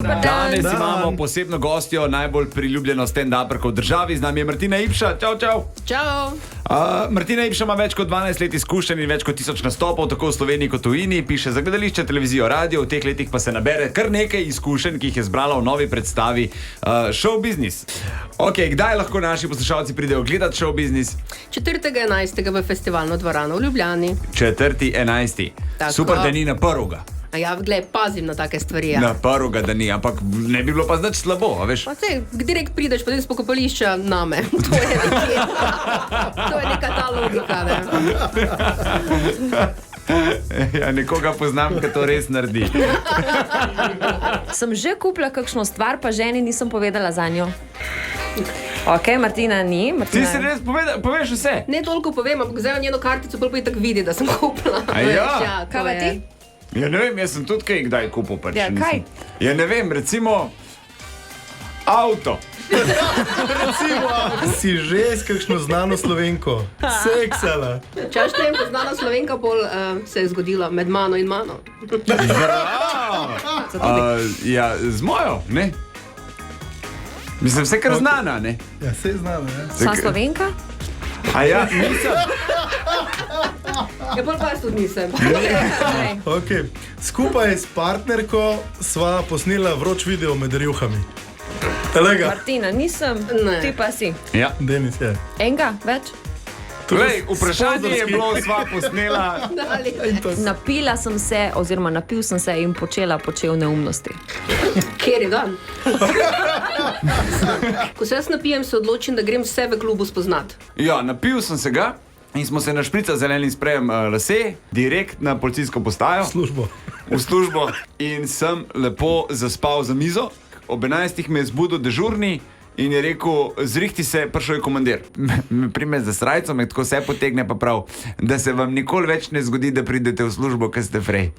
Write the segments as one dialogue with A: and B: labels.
A: Danes imamo posebno gostjo, najbolj priljubljeno stand-uperko v državi. Z nami je Martina Ipša. Čau, čau.
B: Čau.
A: Martina Ipša ima več kot 12 let izkušenj in več kot 1000 nastopov, tako v Sloveniji kot v tujini. Piše za gledališče, televizijo, radio. V teh letih pa se nabere kar nekaj izkušenj, ki jih je zbrala v novi predstavi Show Business. Ok, kdaj lahko naši poslušalci pridejo gledati Show Business?
B: 4.11. v festivalno dvorano v Ljubljani.
A: 4.11. Super, da ni na prvega.
B: A ja, glej, pazim na take stvari. Ja.
A: Na prvega, da ni, ampak ne bi bilo pa znač slabo, a veš?
B: Pa sej, direkt prideš potem z pokopališča name. To je nekje. To je neka ta logika, ne?
A: Ja, nekoga poznam, ki to res naredi.
C: Sem že kupila kakšno stvar, pa ženi nisem povedala za njo. Ok, Martina ni.
A: Ti si res poveš vse?
B: Ne toliko povem, ampak zdaj njeno kartico pa itak vidi, da sem kupila.
A: A ja?
C: Kaj pa ti?
A: Ja, ne vem, jaz sem tudi kaj kdaj kupil. Pač,
C: ja, kaj?
A: Ja, ne vem, recimo avto.
D: Si že s kakšno znano Slovenko? Seksala.
B: Čaš tem, ko znana Slovenka pol se je zgodila med mano in mano.
A: Ja, z mojo, ne? Mislim, vse kar znana, ne?
D: Ja, vse znano, ne?
C: Sva Slovenka?
A: A ja, nisem.
B: Ja, pol pa jaz tudi nisem.
D: Okay. Skupaj s partnerko sva posnela vroč video med rjuhami. Telega.
C: Martina, nisem.
B: Ne.
C: Ti pa si.
A: Ja.
D: Denis je.
C: Enga, več?
A: Glej, vprašanje je bilo, sva posnela.
C: Napila sem se, oziroma napil sem se in počel neumnosti.
B: Kjer je dan? Ko se jaz napijem, se odločim, da grem vse v klubu spoznat.
A: Ja, napil sem se ga in smo se našpricali z zelenim sprejem lase, direkt na policijsko postajo. V službo. In sem lepo zaspal za mizo. Ob 11. me je zbudil dežurni in je rekel, zrihti se, prišel je komandir. Me prime za srajco, me tako vse potegne pa prav, da se vam nikoli več ne zgodi, da pridete v službo, ker ste frej.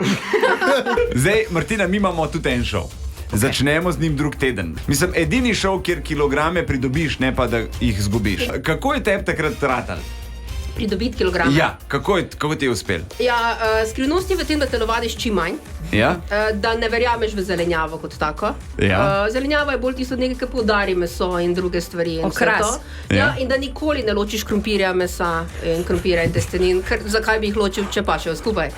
A: Zdaj, Martina, mi imamo tudi en šov. Začnemo z njim drug teden. Mislim, edini šov, kjer kilograme pridobiš, ne pa da jih zgubiš. Kako je tebi takrat ratal?
B: Pridobiti kilograme.
A: Ja, kako ti je uspel?
B: Ja, skrivnost je v tem, da telovadiš čim manj.
A: Ja?
B: Da ne verjameš v zelenjavo kot tako.
A: Ja.
B: Zelenjava je bolj tisto nekaj, ki poudari meso in druge stvari. In
C: okras.
B: Ja, in da nikoli ne ločiš krompirja, mesa in krompirja in testenin. Zakaj bi jih ločil, če pa še skupaj?